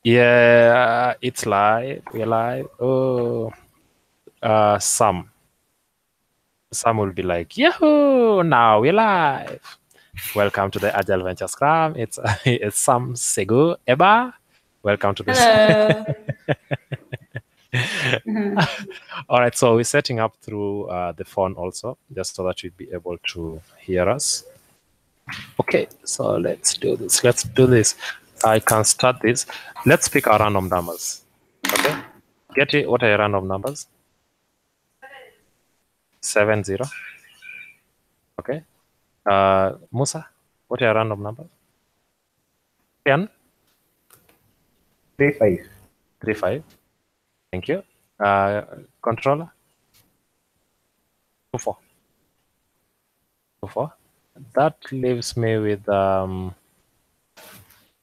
Yeah, it's live. We're live. Oh, some will be like, Yahoo! Now we're live. Welcome to the Agile Venture Scrum. It's it's Sam Segu Eba. Welcome to this. Hello. All right, so we're setting up through the phone also, just so that you'd be able to hear us. Okay, so let's do this. I can start this. Let's pick our random numbers. Okay, get it. What are your random numbers? 70. Okay. Musa, what are your random numbers? 10. 35. 35. Thank you. Controller? 24. 24. That leaves me with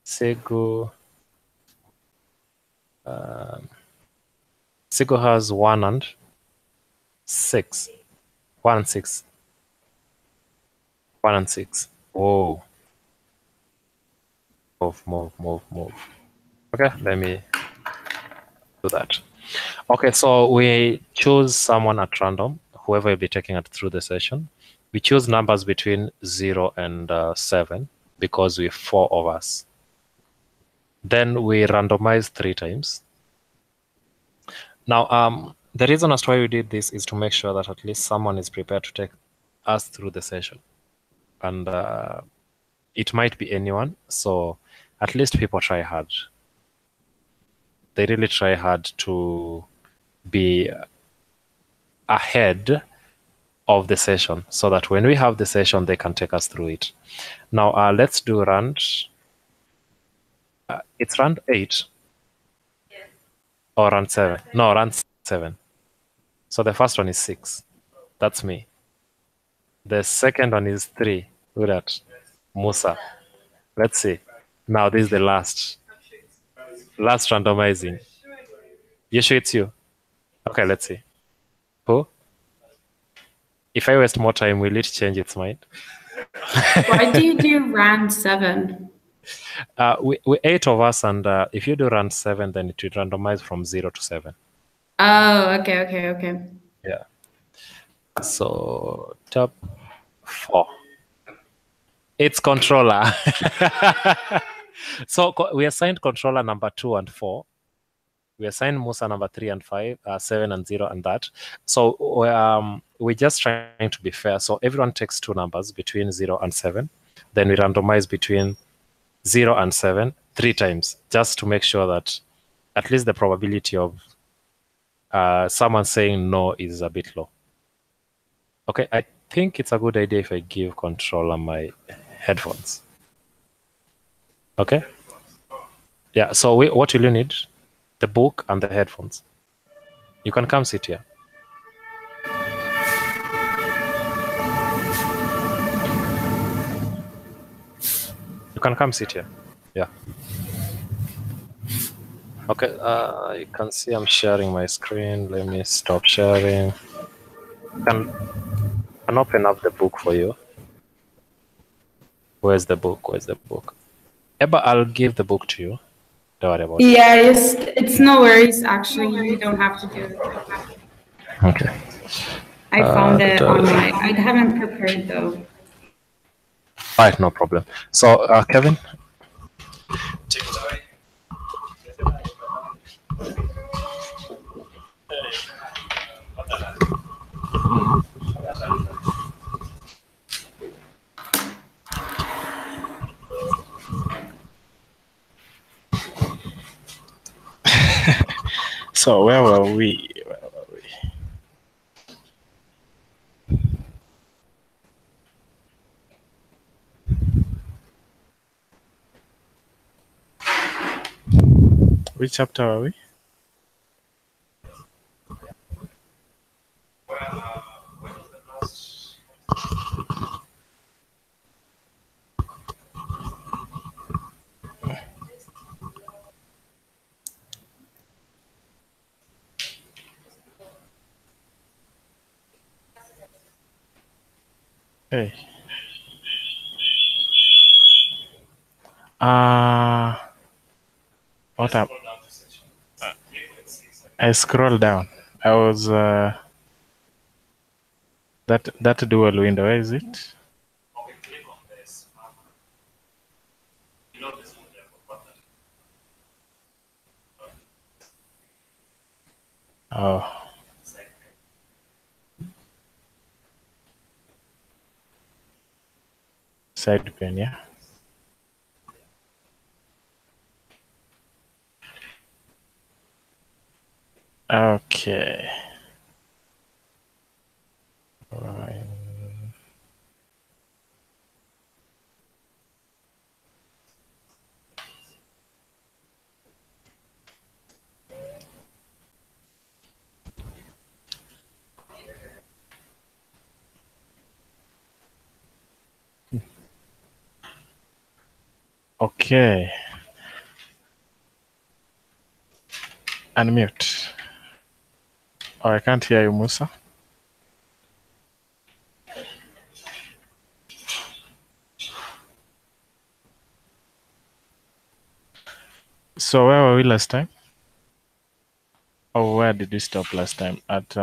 Segu. Segu has 1 and 6. 1 and 6. 1 and 6. Whoa. Move. Okay, let me do that. Okay, so we choose someone at random, whoever will be taking it through the session. We choose numbers between 0 and 7 because we're 4 of us. Then we randomize 3 times. Now, the reason as to why we did this is to make sure that at least someone is prepared to take us through the session. And it might be anyone, so at least people try hard. They really try hard to be ahead of the session so that when we have the session, they can take us through it. Now, let's do round. It's round 8 or round 7. No, round 7. So the first one is 6. That's me. The second one is 3. Look at that. Musa. Let's see. Now this is the last randomizing. You sure it's you? Okay, let's see. Who? If I waste more time, will it change its mind? Why do you do round 7? We 8 of us, and if you do round 7, then it will randomize from 0 to 7. Oh, okay. Yeah. So top 4. It's controller. So we assigned controller number 2 and 4. We assigned Musa number 3 and 5, 7 and 0 and that. So we're just trying to be fair. So everyone takes 2 numbers between 0 and 7. Then we randomize between 0 and 7 3 times, just to make sure that at least the probability of someone saying no is a bit low. Okay, I think it's a good idea if I give controller my headphones. Okay? Yeah, so what will you need? The book and the headphones. You can come sit here. You can come sit here. Yeah. Okay, you can see I'm sharing my screen. Let me stop sharing. I can open up the book for you. Where's the book? Eba, I'll give the book to you. Don't worry about it. Yeah, it's no worries, actually. You don't have to do it. Okay. I found it online. I haven't prepared, though. All right, no problem. So, Kevin? Take it away. So where were we? Which chapter are we? Hey. What up? I scroll down. I was that dual window. Where is it? Oh. Side pane, yeah. Okay. Right. Okay. Unmute. Oh, I can't hear you, Musa. So where were we last time? Oh, where did we stop last time? At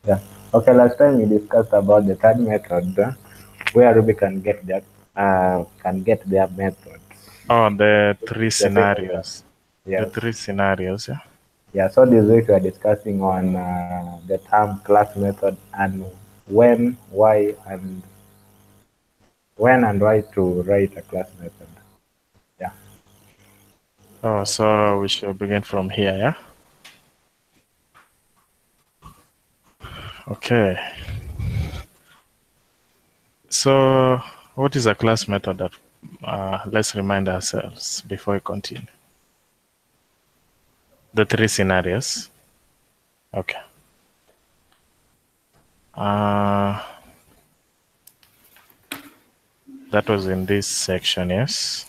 Yeah. Okay, last time we discussed about the third method where Ruby can get their method. oh, the three scenarios. Yes. The three scenarios, yeah. Yeah, so this week we are discussing on the term class method and when, why, and why to write a class method. Yeah. Oh, so we should begin from here, yeah? Okay. So what is a class method? That let's remind ourselves before we continue. The three scenarios. Okay. That was in this section, yes.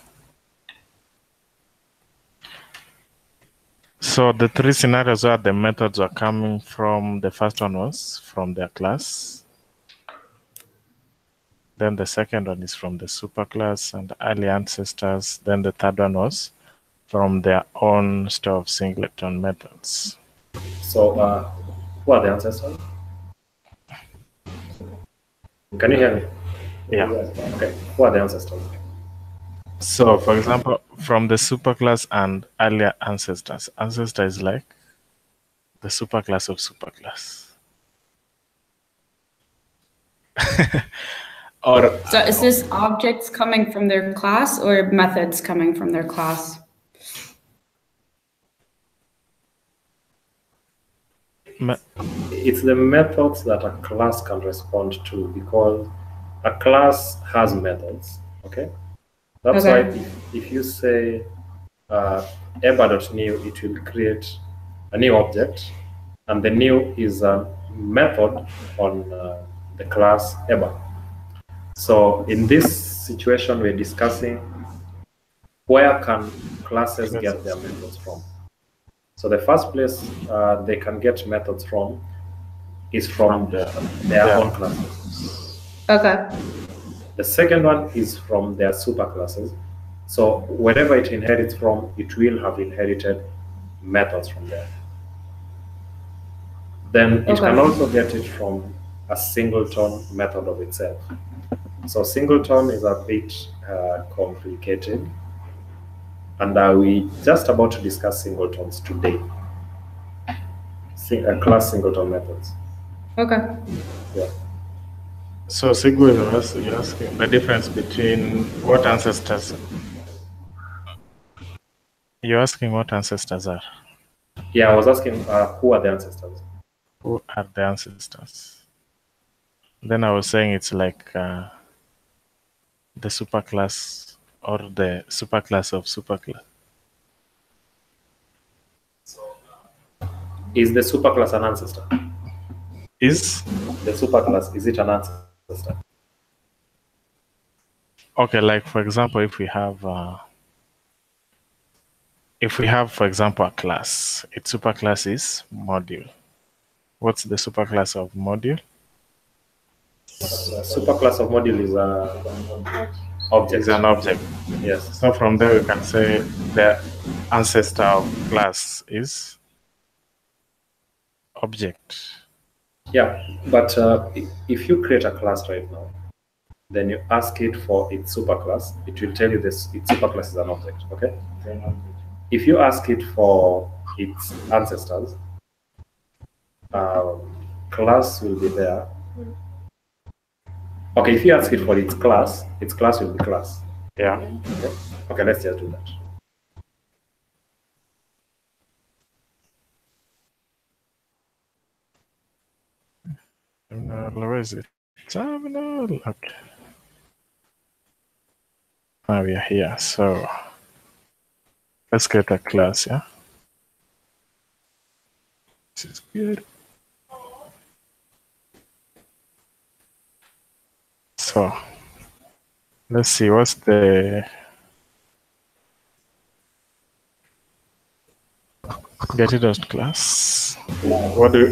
So the three scenarios where the methods are coming from, the first one was from their class. Then the second one is from the superclass and early ancestors. Then the third one was from their own store of singleton methods. So who are the ancestors? Can you hear me? Yeah. Okay. Who are the ancestors? So for example, from the superclass and earlier ancestors, ancestor is like the superclass of superclass. Or So is this objects coming from their class or methods coming from their class? It's the methods that a class can respond to, because a class has methods. Okay. That's why if you say eba.new, it will create a new object, and the new is a method on the class eba. So in this situation, we're discussing where can classes get their methods from. So the first place they can get methods from is from their own classes. Okay. The second one is from their superclasses. So wherever it inherits from, it will have inherited methods from there. Then it can also get it from a singleton method of itself. So singleton is a bit complicated, and we just about to discuss singletons today. Class singleton methods. Okay. Yeah. So Sigwe, you're asking the difference between what ancestors. You're asking what ancestors are. Yeah, I was asking who are the ancestors? Who are the ancestors? Then I was saying it's like the superclass or the superclass of superclass. Is the superclass an ancestor? Is the superclass, is it an ancestor? Okay, like for example, if we have for example a class, its superclass is module. What's the superclass of module? superclass of module is an object. It's an object. Yes. So from there we can say the ancestor of class is object. Yeah, but if you create a class right now, then you ask it for its superclass, it will tell you this its superclass is an object. Okay. If you ask it for its ancestors, class will be there. Okay, if you ask it for its class will be class. Yeah. Okay, let's just do that. Where is it? Terminal. Okay. Now we are here. So let's create a class. Yeah. This is good. So let's see what's the getty.class. What do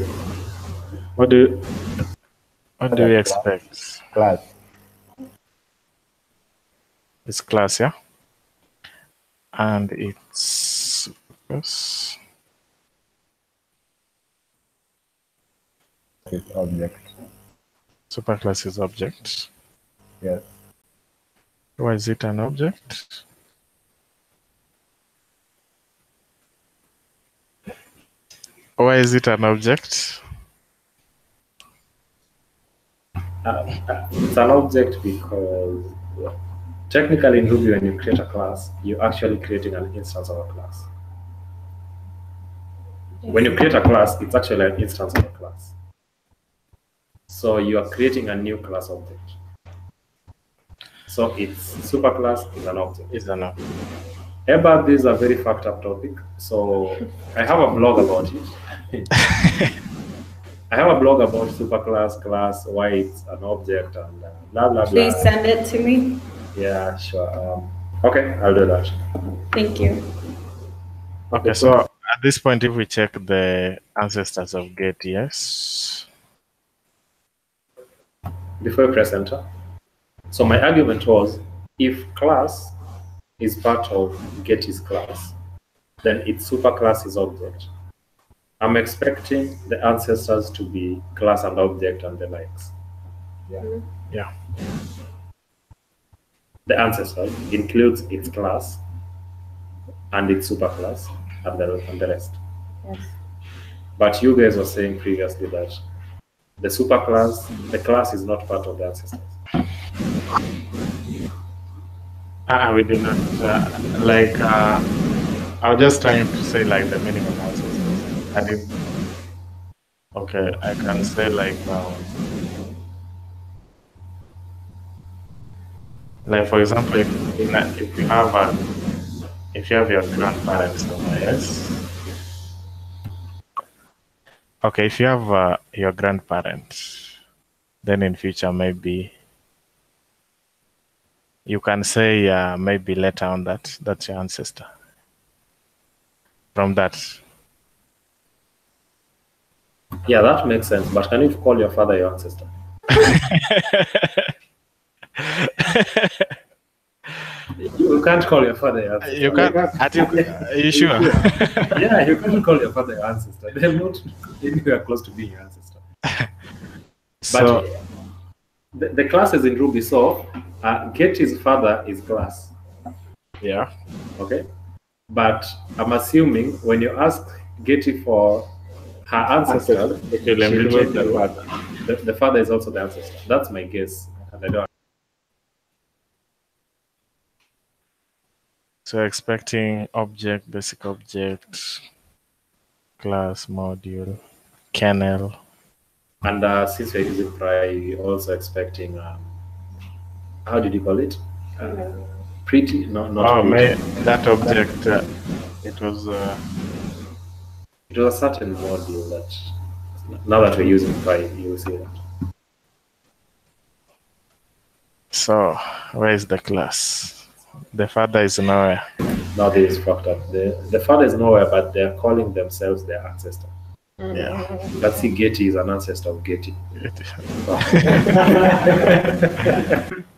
we expect? Class. It's class, yeah, and it's yes. It's object. Superclass is object. Yes. Why is it an object? Why is it an object? It's an object because technically in Ruby, when you create a class, you're actually creating an instance of a class. When you create a class, it's actually an instance of a class. So you are creating a new class object. So its superclass is an object. Is an object. But this is a very fucked up topic. So I have a blog about it. I have a blog about superclass, class, why it's an object, and blah, blah, blah. Please send it to me. Yeah, sure. Okay, I'll do that. Thank you. Okay, so at this point, if we check the ancestors of get, yes. Before you press enter. So my argument was, if class is part of get's class, then its superclass is object. I'm expecting the ancestors to be class and object and the likes. Yeah. The ancestor includes its class and its superclass and the rest. Yes. But you guys were saying previously that the superclass, the class is not part of the ancestors. We did not I was just trying to say like the minimum ancestors. I did. Okay, I can say like for example, if you have your grandparents somewhere, yes. Okay, if you have your grandparents, then in future maybe you can say maybe later on that's your ancestor. From that. Yeah, that makes sense. But can you call your father your ancestor? You can't call your father your ancestor. You can't. Are you sure? Yeah, you can't call your father your ancestor. They're not anywhere close to being your ancestor. So, but the classes in Ruby, so get's father is class. yeah. Okay. But I'm assuming when you ask getty for her ancestors, the father is also the ancestor. That's my guess. And I don't. So expecting object, basic object, class, module, kernel. And since we're using Pry, we're also expecting, how did you call it? Pretty, not pretty. That object, it was... It was a certain module that, now that we're using Pry, you will see that. So, where is the class? The father is nowhere. Now this is fucked up. The father is nowhere, but they're calling themselves their ancestor. Yeah. Let's see, Getty is an ancestor of Getty.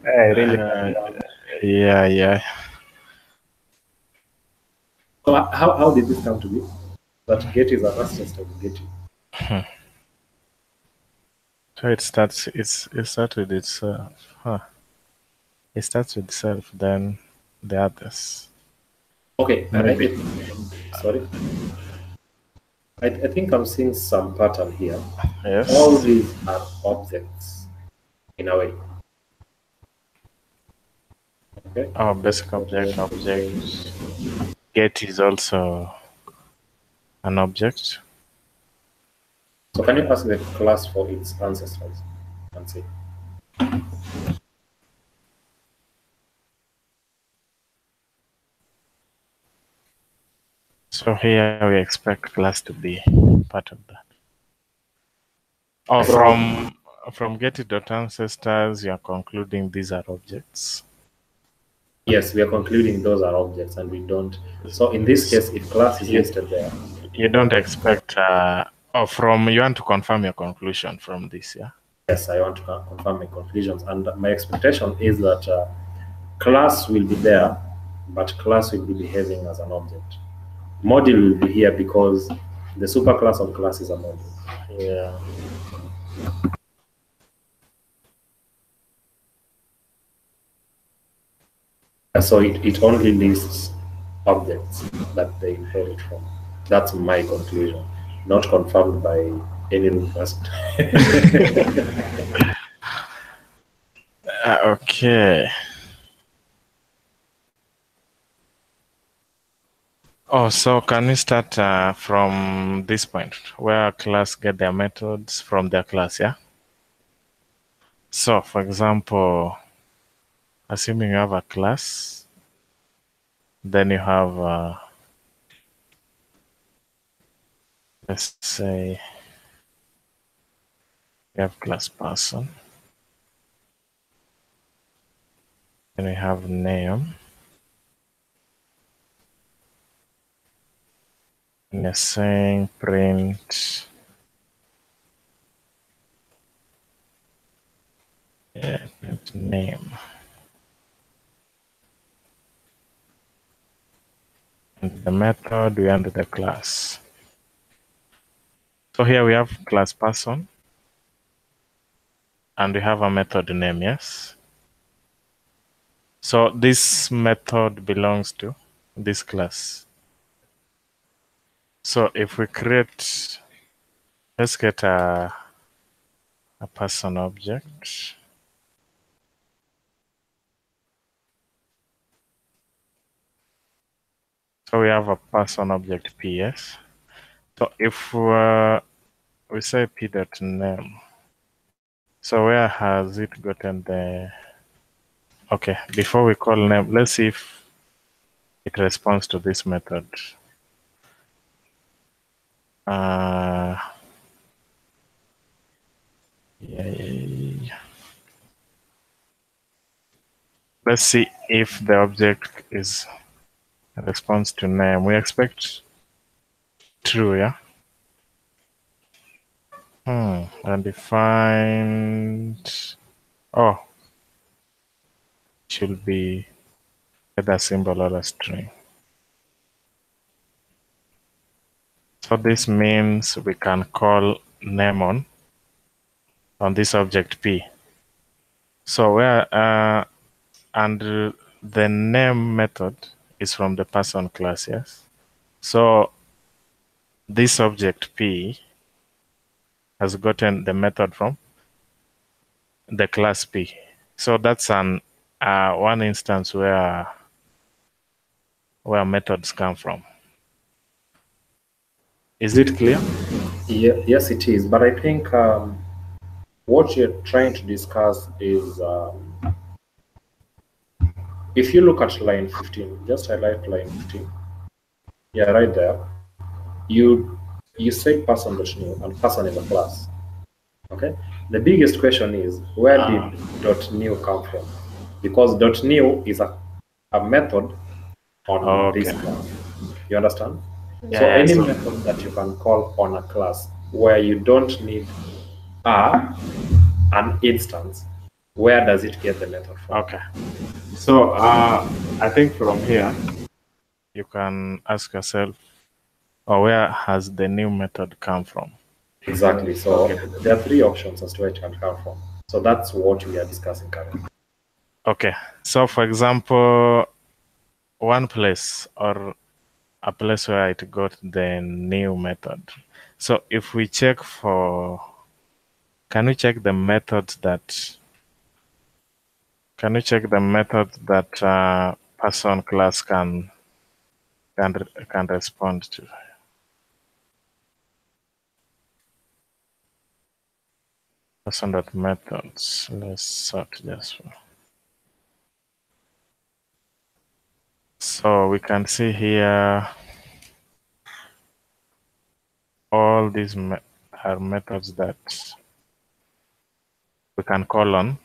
I really Yeah. So how did this come to be? That Getty is an ancestor of Getty. So it starts with itself. It starts with self, then the others. Okay, Maybe. Sorry. I think I'm seeing some pattern here. Yes. All these are objects in a way. Okay. Oh, basic object. Get is also an object. So can you ask the class for its ancestors and see? So here we expect class to be part of that. Oh, from getty.ancestors, you are concluding these are objects. Yes, we are concluding those are objects, and we don't. So in this case, if class is listed there, you don't expect. You want to confirm your conclusion from this, yeah? yes, I want to confirm my conclusions, and my expectation is that class will be there, but class will be behaving as an object. Module will be here because the superclass of class is a module. Yeah. So it only lists objects that they inherit from. That's my conclusion, not confirmed by any Rubyst. Okay. Oh, so can we start from this point where class get their methods from their class, yeah? So, for example, assuming you have a class, then you have, let's say, you have class person, then we have name, and you're saying print, print name. And the method we under the class. So here we have class person, and we have a method name, yes? So this method belongs to this class. So if we create, let's get a person object. So we have a person object PS. So if we say p.name, so where has it gotten the? Okay, before we call name, let's see if it responds to this method. Yeah. Let's see if the object is a response to name. We expect true, yeah? Undefined. Oh, should be either a symbol or a string. So this means we can call name on this object P. So where and the name method is from the person class, yes? So this object P has gotten the method from the class P. So that's an one instance where methods come from. Is it clear? Yeah, yes, it is. But I think what you're trying to discuss is if you look at line 15, just highlight line 15. Yeah, right there. You say person.new and person is a class. Okay. The biggest question is where did .new come from? Because .new is a method on this class. You understand? So any method that you can call on a class where you don't need an instance, where does it get the method from? Okay. So I think from here, you can ask yourself, where has the new method come from? Exactly. So there are three options as to where it can come from. So that's what we are discussing currently. Okay. So for example, one place or a place where it got the new method. So if we check for, can we check the methods that person class can respond to? Person.methods. Let's sort this one. So we can see here all these are methods that we can call on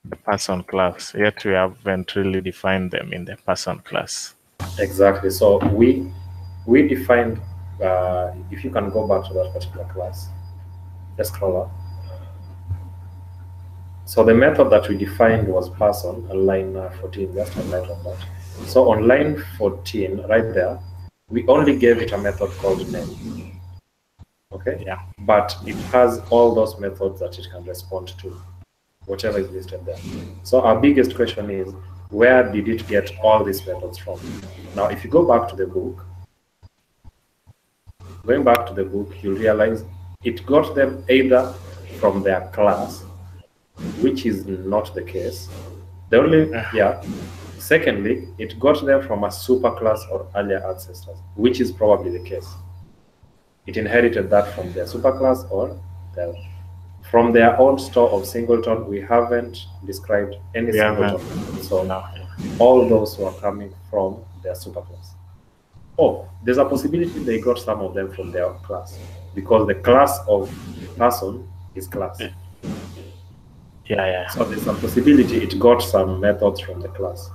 the person class, yet we haven't really defined them in the person class. Exactly. So we defined, if you can go back to that particular class, just scroll up. So the method that we defined was person on line 14, just highlight on that. So on line 14, right there, we only gave it a method called name. Okay? Yeah. But it has all those methods that it can respond to, whatever is listed there. So our biggest question is, where did it get all these methods from? Now, if you go back to the book, you'll realize it got them either from their class, which is not the case. Secondly, it got them from a superclass or earlier ancestors, which is probably the case. It inherited that from their superclass or from their own store of singleton. We haven't described any singleton. So no. All those were coming from their superclass. Oh, there's a possibility they got some of them from their class, because the class of person is class. Yeah. So there's a possibility it got some methods from the class.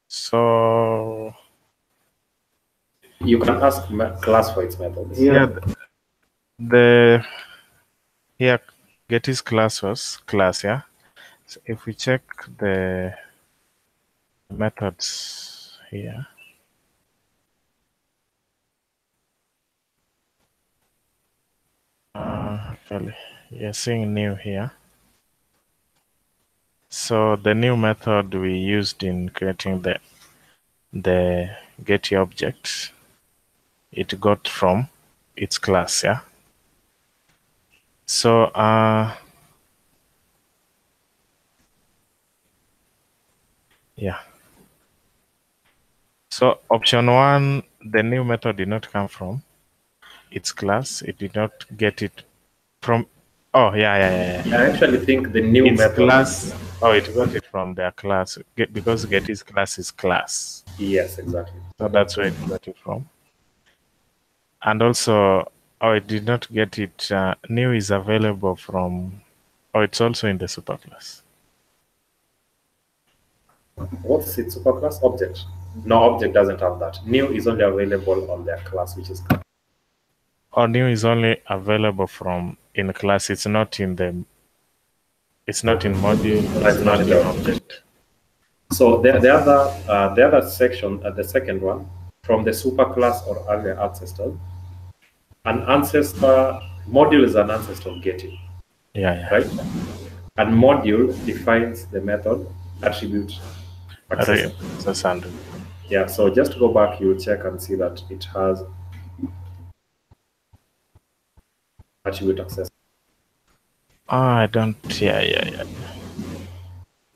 So you can ask class for its methods. Yeah, here Getty's class was class, yeah. So if we check the methods here, actually, you're seeing new here. So the new method we used in creating the Getty object, it got from its class, yeah. So yeah. So option one, the new method did not come from its class. It did not get it from. Oh yeah. I actually think the new method class. Oh, it got it from their class because Getty's class is class. Yes, exactly. So that's where it got it from. And also, it did not get it. New is available from. Oh, it's also in the superclass. What's its superclass? Object. No, object doesn't have that. New is only available on their class, which is. Or new is only available from in class. It's not in the. It's not in module. It's not in object. So the other section, the second one, from the superclass or earlier ancestor, an ancestor module is an ancestor of Getty. Yeah. Right. And module defines the method attribute access. Yeah. So just go back, you'll check and see that it has attribute access. I don't. Yeah.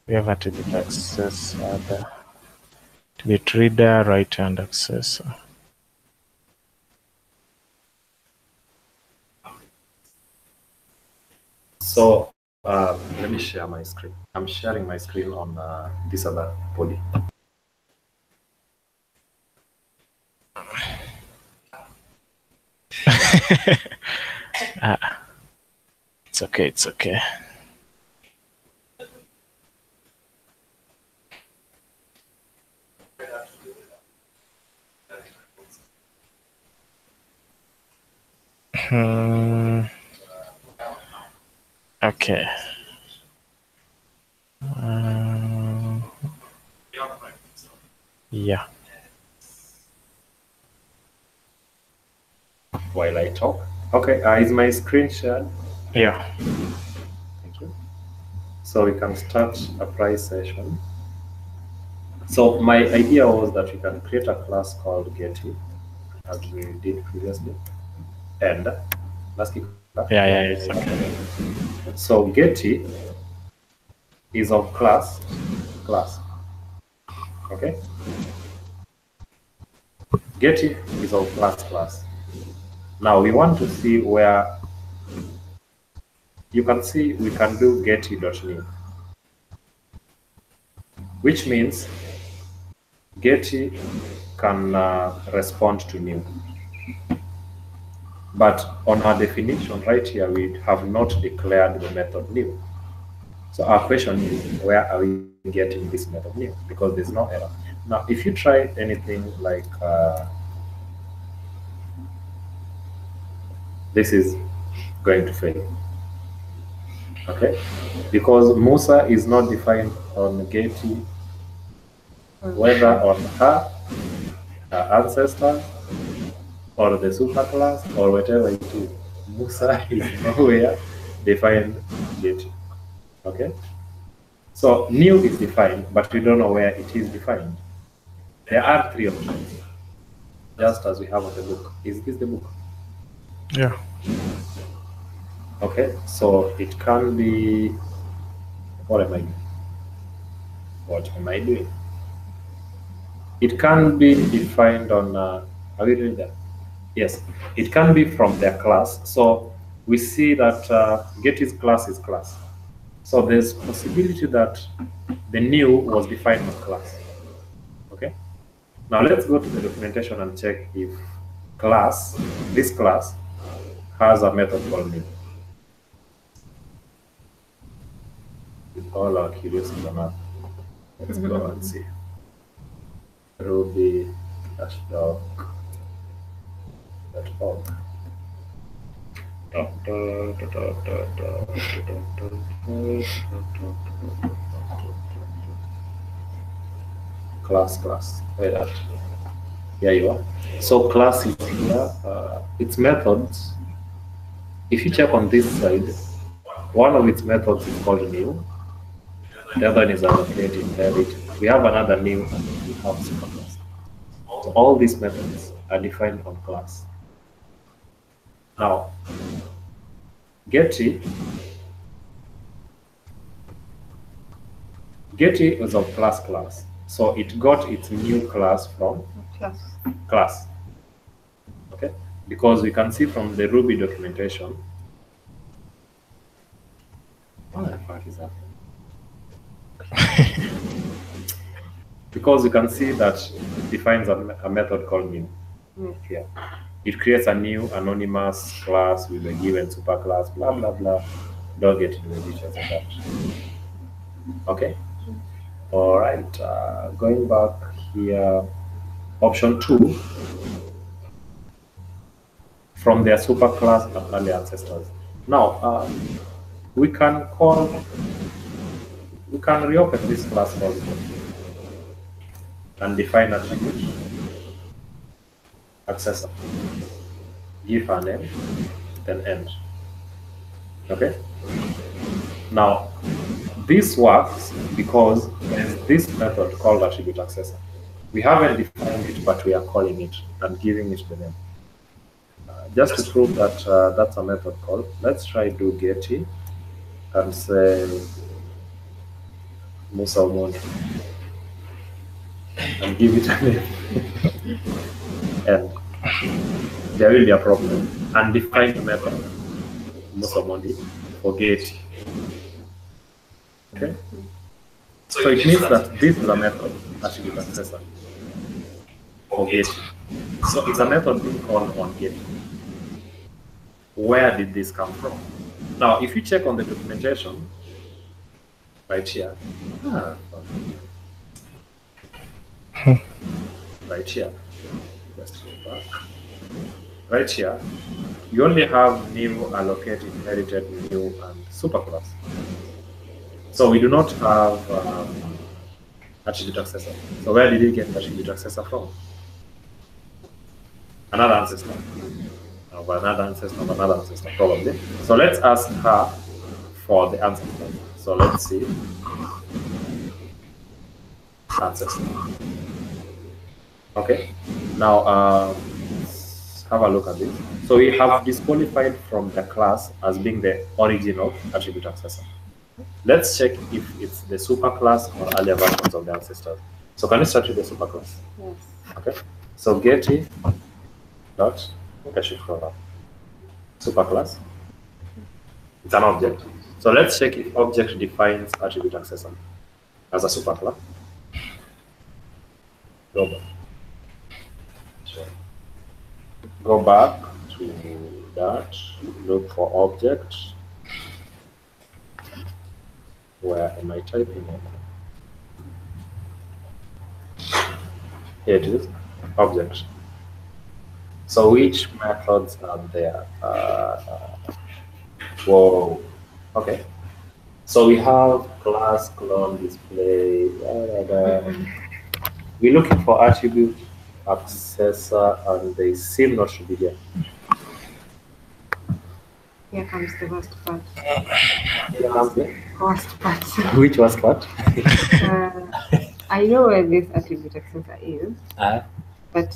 We have attribute access. Attribute reader, right hand access. So let me share my screen. I'm sharing my screen on this other body. It's okay. Okay. Yeah. While I talk. Okay, is my screen shared? Yeah. Thank you. So we can start a price session. So my idea was that we can create a class called Getty, as we did previously. And let's keep Yeah, it's okay. So Getty is of class. Okay? Getty is of class. Now we want to see where you can see we can do getty.new, which means Getty can respond to new. But on our definition right here, we have not declared the method new. So our question is, where are we getting this method new? Because there's no error. Now, if you try anything like this is going to fail. Okay? Because Musa is not defined on Getty, whether on her ancestors, or the superclass, or whatever it is. Musa is nowhere defined Getty. Okay? So new is defined, but we don't know where it is defined. There are 3 options, just as we have on the book. Is this the book? Yeah. Okay, so it can be, what am I doing? What am I doing? It can be defined on, are we doing that? Yes, it can be from their class. So we see that Getty's class is class. So there's possibility that the new was defined as class. Okay. Now let's go to the documentation and check if this class has a method called new. With all our curiosity on that, let's go and see. Ruby-doc.org. Class. Wait that. Here you are. So class is here. Its methods. If you check on this side, one of its methods is called new. The other one is allocate, inherit. We have another new, and we have superclass. So all these methods are defined on class. Now, Getty is of class. So it got its new class from class. Okay? Because we can see from the Ruby documentation. What the fuck is that? Because you can see that it defines a method called new here. It creates a new anonymous class with a given superclass, blah, blah, blah. Don't get into the details of that. Okay? All right. Going back here, option 2, from their superclass and early ancestors. Now, we can reopen this class also and define attribute accessor. Give her name, then end. Okay? Now, this works because there's this method called attribute accessor. We haven't defined it, but we are calling it and giving it the name. Just to prove that that's a method call, let's try do Getty and say Musa Omondi and give it a name. And there will be a problem. And define the method Musa Omondi for Getty. Okay? So it means that this is a method attribute accessor for Getty. So it's a method being called on Getty. Where did this come from? Now, if you check on the documentation, right here, right here, let's go back. right here, you only have new, allocate, inherited, new, and superclass. So we do not have attribute accessor. So where did you get attribute accessor from? Another ancestor of another ancestor of another ancestor, probably. So let's ask her for the ancestor. So let's see. Ancestor. Okay. Now let's have a look at this. So we have disqualified from the class as being the original attribute accessor. Let's check if it's the superclass or earlier versions of the ancestors. So can you start with the superclass? Yes. Okay. So getty dot, okay, shift scroll up. Superclass. It's an object. So let's check if object defines attribute accessor as a superclass. Go back. Go back to that. Look for object. Where am I typing it? Here it is. Object. So which methods are there? Whoa. Okay. So we have class, clone, display. We're looking for attribute accessor, and they seem not to be here. Here comes the worst part. Here comes the Worst part. which was what? I know where this attribute accessor is, Uh, but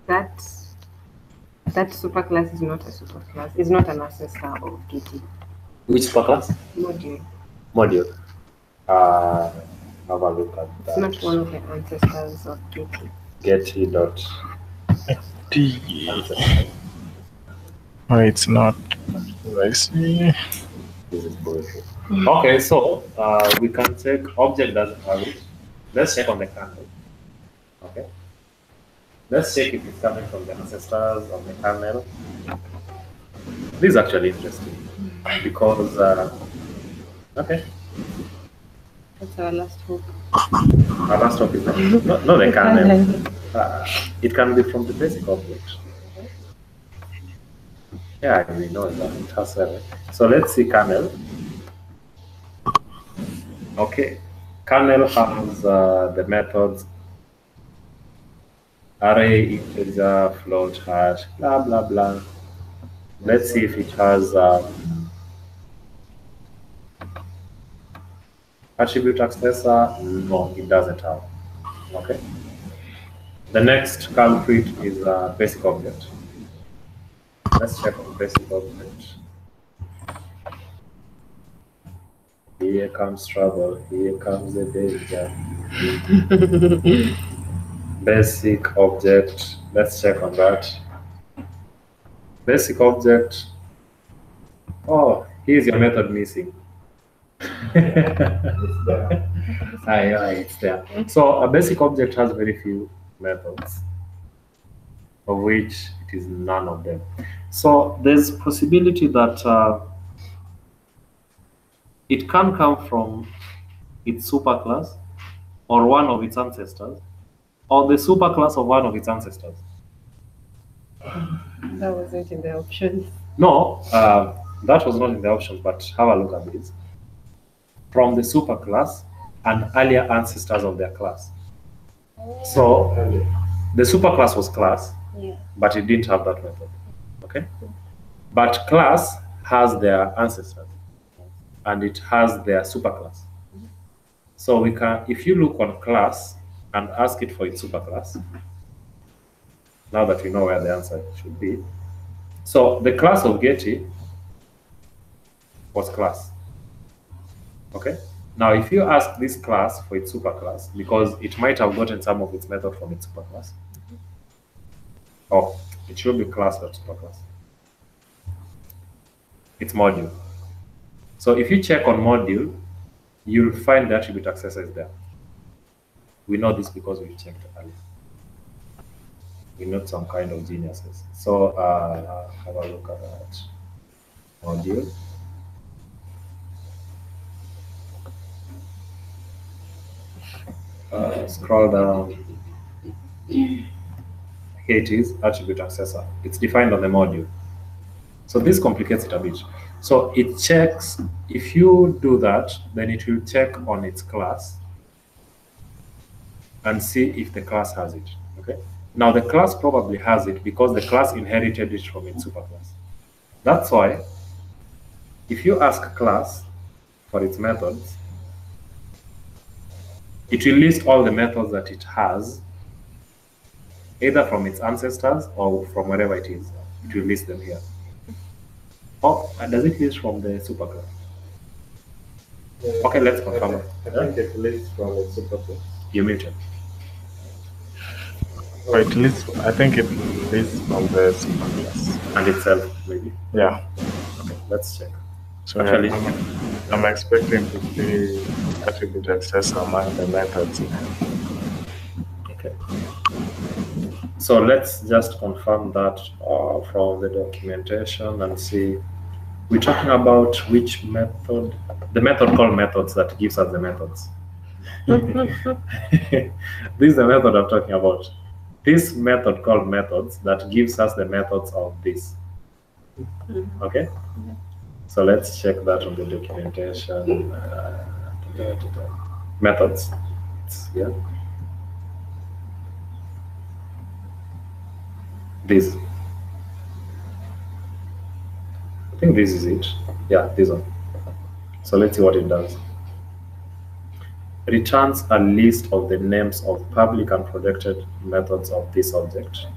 that superclass is not a superclass. It's not an accessor of Kitty which superclass? module. Module. Have a look at It's that. not one of the ancestors of Kitty. Getty dot. ancestor. Oh, it's not. I see. This is bullshit. Okay, so we can check object doesn't have it. Let's check on the kernel. Okay. Let's check if it's coming from the ancestors of the kernel. This is actually interesting because okay, That's our last hope. our last topic is not the kernel. It can be from the basic object. Yeah, we know that it has a. So let's see kernel. Okay, kernel has the methods array, integer, float, hash, blah blah blah. Let's see if it has attribute accessor. No, it doesn't have. Okay. The next culprit is basic object. Let's check on basic object. Here comes trouble. Here comes the danger. Basic object. Let's check on that. Basic object. Oh, here's your method missing. It's there. So a basic object has very few methods, of which it is none of them. So there's possibility that it can come from its superclass or one of its ancestors, or the superclass of one of its ancestors. That wasn't in the options. No, that was not in the options, but have a look at this. From the superclass and earlier ancestors of their class. So the superclass was class, Yeah. but it didn't have that method. Okay? But class has their ancestors and it has their superclass. So we can, if you look on class and ask it for its superclass, now that we know where the answer should be. So the class of Getty was class. Okay? Now if you ask this class for its superclass, because it might have gotten some of its method from its superclass. Oh, it should be class.superclass. It's module. So if you check on module, you'll find the attribute accessor is there. We know this because we checked earlier. We're not some kind of geniuses. So have a look at that module. Scroll down. Here it is, attribute accessor. It's defined on the module. So this complicates it a bit. So it checks, if you do that, then it will check on its class and see if the class has it. Okay. Now the class probably has it because the class inherited it from its superclass. That's why if you ask class for its methods, it will list all the methods that it has, either from its ancestors or from wherever it is. It will list them here. Oh, does it list from the superclass? Okay, let's confirm it. I think it lists from the superclass. You muted. Or it lists, I think it lists from the superclass. And itself, maybe. Yeah. Okay, let's check. So Actually, I'm expecting to see attribute access among the methods. okay. So let's just confirm that from the documentation and see. We're talking about which method? The method called methods that gives us the methods. This is the method I'm talking about. This method called methods that gives us the methods of this. Okay? So let's check that on the documentation. Methods. Yeah. This. I think this is it. Yeah, this one. So let's see what it does. Returns a list of the names of public and protected methods of this object.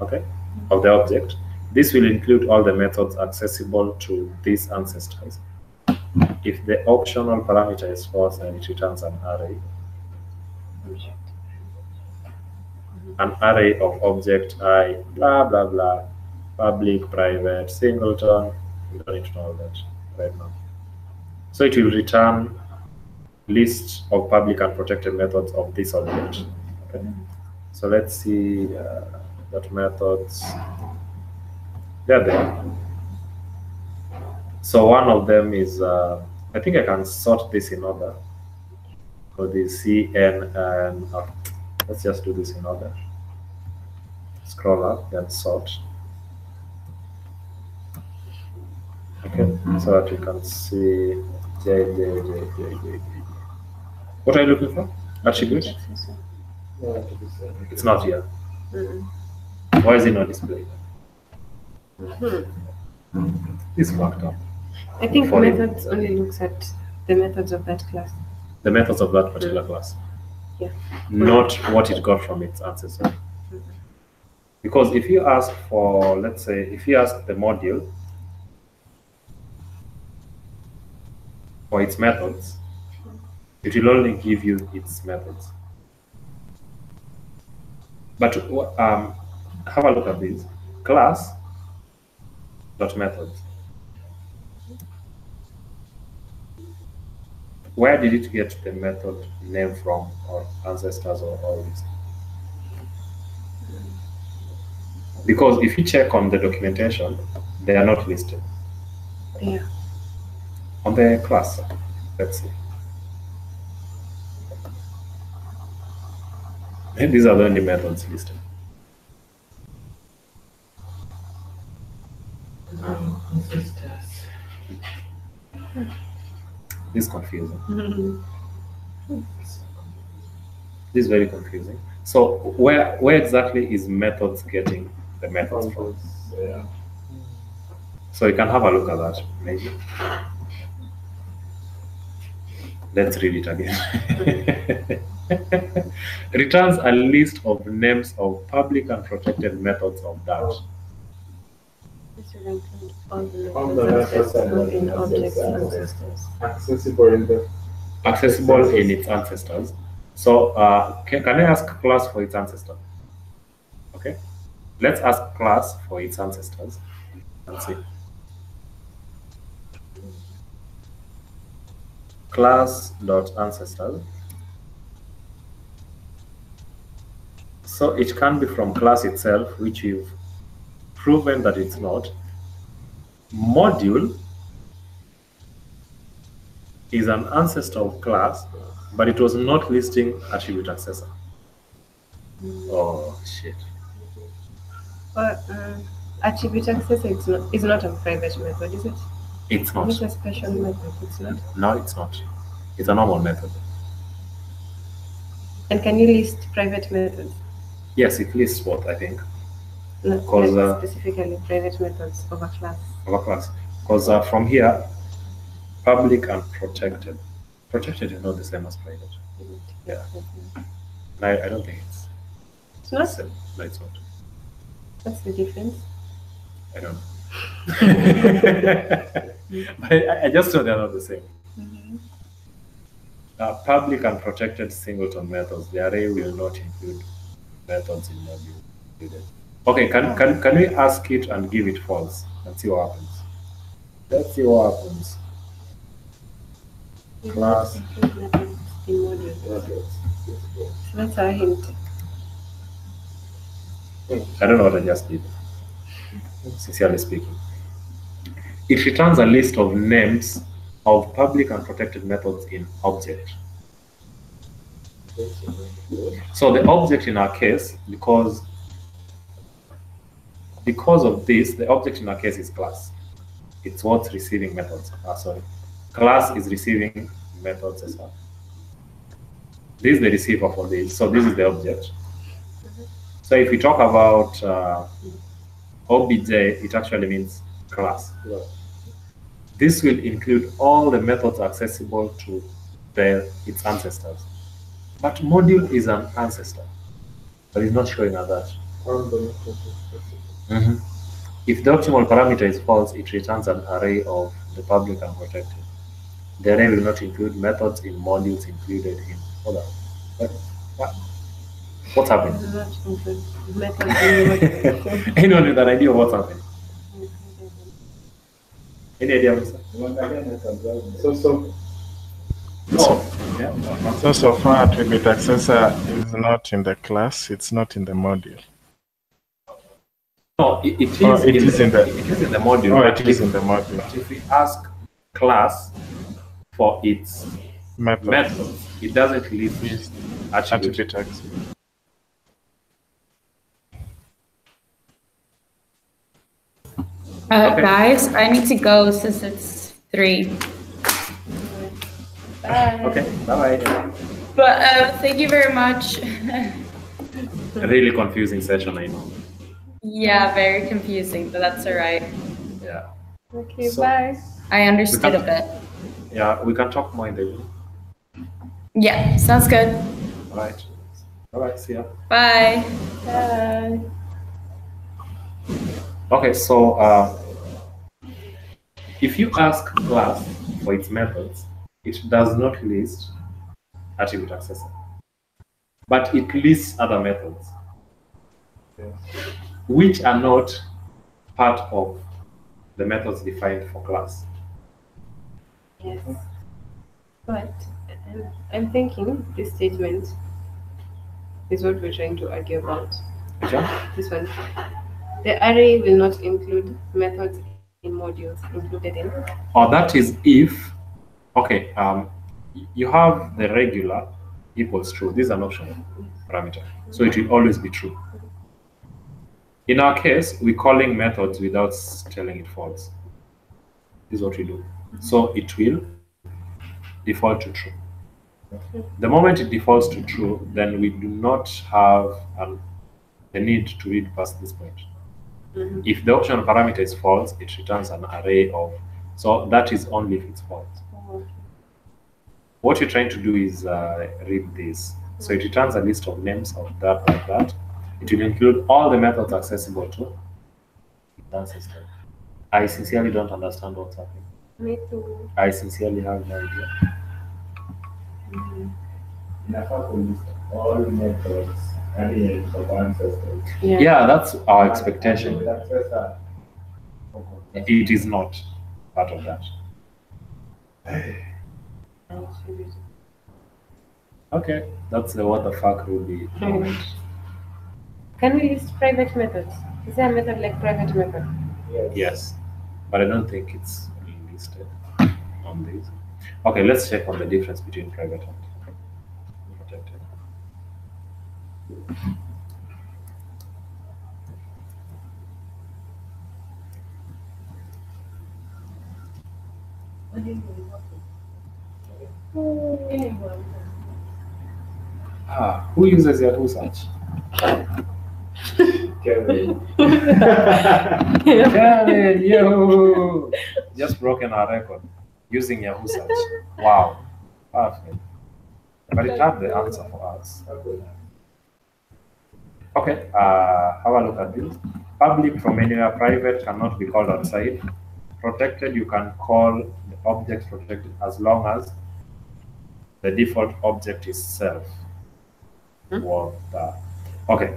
Okay, of the object. This will include all the methods accessible to these ancestors. If the optional parameter is false, then it returns an array. An array of object I, blah, blah, blah, public, private, singleton. We don't need to know all that right now. So it will return list of public and protected methods of this object. Okay. So let's see that methods. They're there. So one of them is, I think I can sort this in order. For the CN and let's just do this in order. Scroll up, then sort. Okay, so that you can see J. What are you looking for? Attribute? It's not here. Why is it not displayed? It's fucked up. I think For you. methods only looks at the methods of that class. The methods of that particular class. Yeah. Not what it got from its ancestor. Because if you ask for, let's say, if you ask the module for its methods, it will only give you its methods. But have a look at this. Class dot methods. Where did it get the method name from, or ancestors, or all this? Because if you check on the documentation, they are not listed. Yeah. On the class, let's see. And these are the only methods listed. This is confusing. This is very confusing. So where exactly is methods getting the methods from? Yeah. So you can have a look at that, maybe. Let's read it again. Returns a list of names of public and protected methods of that. This will include all All the the methods methods and accessible in objects ancestors. ancestors. Accessible in the Accessible in its ancestors. So can I ask class for its ancestor? Okay. Let's ask class for its ancestors and see. Class.ancestors. So it can be from class itself, which we've proven that it's not. Module is an ancestor of class, but it was not listing attribute accessor. Oh shit. Attribute access is not a private method, is it? It's not. It's a special method. It's not. No, it's not. It's a normal method. And can you list private methods? Yes, it lists what I think No, 'Cause, like specifically private methods of a class. of a class. Because from here, public and protected. Protected is not the same as private. Yeah. I don't think it's It's not. the same. No, it's not. What's the difference? I don't know. But I just know they're not the same. Public and protected singleton methods, the array will not include methods in module. Okay, can we ask it and give it false and see what happens? Let's see what happens. Class. In modules. So that's our hint. I don't know what I just did, sincerely speaking. It returns a list of names of public and protected methods in object. So the object in our case, because of this, the object in our case is class. It's what's receiving methods. Sorry. Class is receiving methods as well. This is the receiver for this. So this is the object. So if we talk about obj, it actually means class. This will include all the methods accessible to its ancestors. But module is an ancestor, but it's not showing us that. If the optimal parameter is false, it returns an array of the public and protected. The array will not include methods in modules included in. Hold on. What's happening? Anyone with an idea of what's happening? Any idea, Mr.? So far, attribute accessor is not in the class, it's not in the module. No, it is, it is in the module. Oh, it is in the module. But if we ask class for its methods, it doesn't list attribute access. Okay. Guys, I need to go since it's 3. Bye. Okay, bye-bye. But thank you very much. A really confusing session, I know. Yeah, very confusing, but that's all right. Yeah. Okay, So- bye. I understood a bit. Yeah, we can talk more in the evening. Yeah, sounds good. All right. All right, see ya. Bye. Bye. Okay, so if you ask class for its methods, it does not list attribute accessor, but it lists other methods, which are not part of the methods defined for class. Yes. But I'm thinking this statement is what we're trying to argue about. Which one? This one. The array will not include methods in modules included in. Or that is if, okay, you have the regular equals true. This is an optional parameter, so it will always be true. In our case, we're calling methods without telling it false. This is what we do. So it will default to true. The moment it defaults to true, then we do not have the need to read past this point. If the optional parameter is false, it returns an array of, so that is only if it's false. What you're trying to do is read this. So it returns a list of names of that like that. It will include all the methods accessible to the ancestor. I sincerely don't understand what's happening. Me too. I sincerely have no idea. All methods arrays of ancestors. Yeah, that's our expectation. Accessor. It is not part of that. Okay, that's the what the fuck Ruby. Can we list private methods? Is there a method like private method? Yes, but I don't think it's listed on these. Okay, let's check on the difference between private and protected. Who uses Yahoo search? Kevin. Kevin, you just broken our record using Yahoo search. Wow, perfect. But it had the answer for us. Okay, have a look at this. Public from anywhere, private cannot be called outside. Protected, you can call the object protected as long as the default object is self. What the? Okay.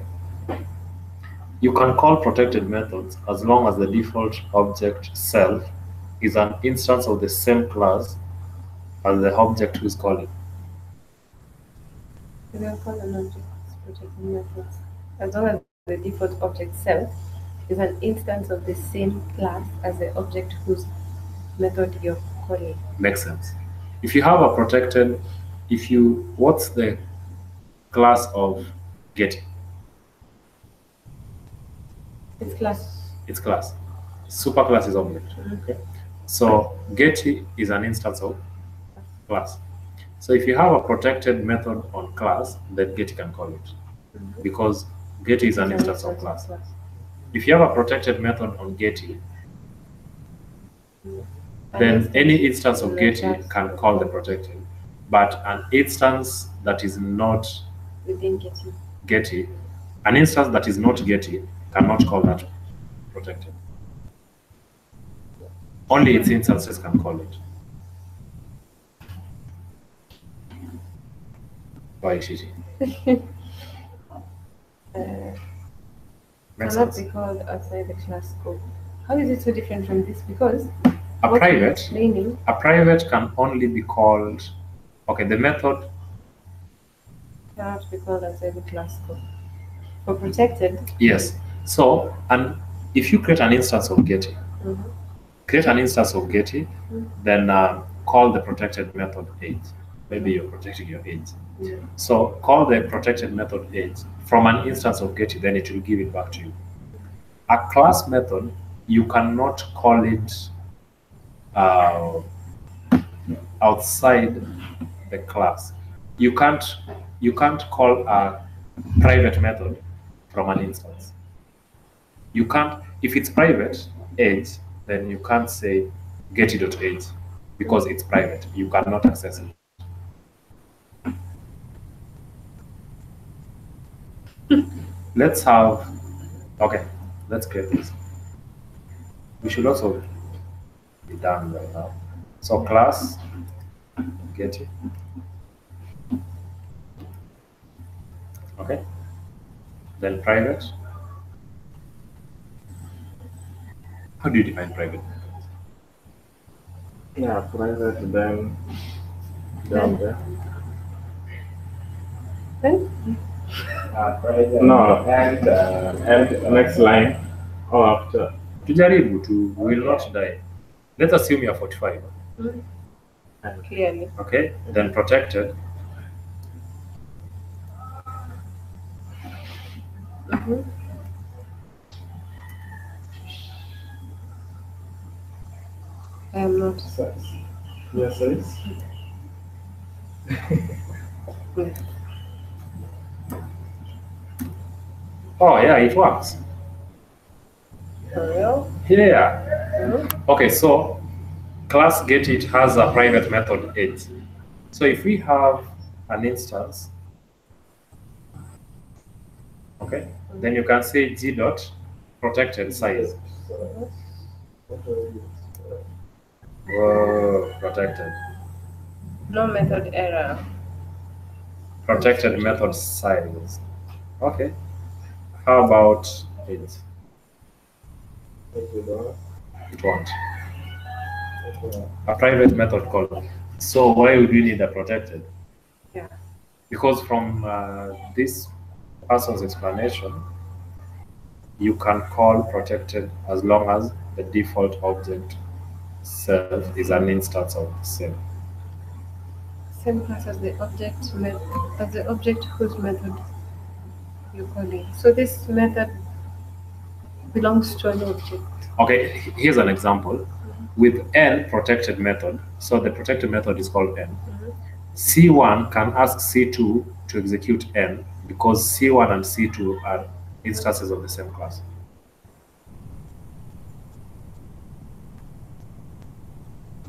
You can call protected methods as long as the default object self is an instance of the same class as the object who is calling. You can call an object protected methods as long as the default object self is an instance of the same class as the object whose method you're calling. Makes sense. If you have a protected, what's the class of getting? It's class. It's class. Superclass is object. Okay. So getty is an instance of class. So if you have a protected method on class, then getty can call it, because getty is an instance of class. If you have a protected method on getty, then any instance of getty can call the protected, but an instance that is not Within getty, an instance that is not getty cannot call that protected. Only its instances can call it. Why is it? Cannot be called outside the class scope. How is it so different from this? Because A what private, you're explaining, a private can only be called, okay, the method, cannot be called outside the class scope. For protected, yes. So, and if you create an instance of getty, then call the protected method age. Maybe you're protecting your age. So call the protected method age from an instance of getty, then it will give it back to you. A class method, you cannot call it outside the class. You can't call a private method from an instance. You can't, if it's private age, then you can't say getty.age because it's private. You cannot access it. Let's create this. We should also be done right now. So class getty. Okay. Then private. How do you define private? Yeah, private, then down there. Private. No, and next line or after. Tujaribu to will not die. Let's assume you're 45. clearly. Okay. Then protected. I am not. Yes, yes. Oh yeah, it works. For real? Yeah. Okay, so class getty, it has a private method age. So if we have an instance, okay, then you can say g dot protected size. Whoa, protected. No method error. Protected method size. Okay. How about age? It won't. A private method call. So why would we need a protected? Yeah. Because from this person's explanation, you can call protected as long as the default object self is an instance of the same. Same class as the object whose method you're calling. So this method belongs to an object. Okay, here's an example. with n protected method. So the protected method is called n. C1 can ask C2 to execute n because C1 and C2 are instances of the same class.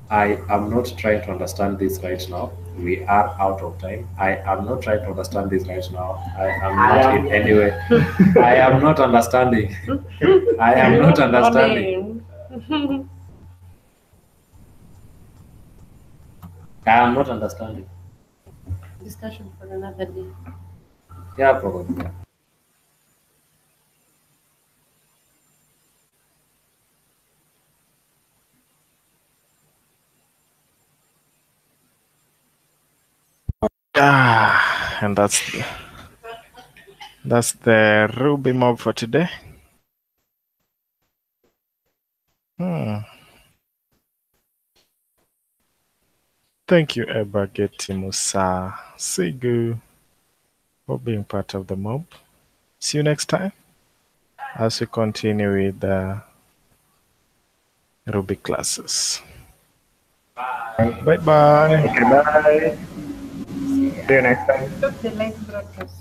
I am not trying to understand this right now. We are out of time. I am not trying to understand this right now. I am not in any way. I am not understanding. I am not understanding. I am not understanding. Discussion for another day. Yeah, probably. And that's the Ruby mob for today. Thank you, Eba, Getty, Musa, Sigu, for being part of the mob. See you next time as we continue with the Ruby classes. Bye-bye. Okay, bye. See you next time. Stop the live broadcast.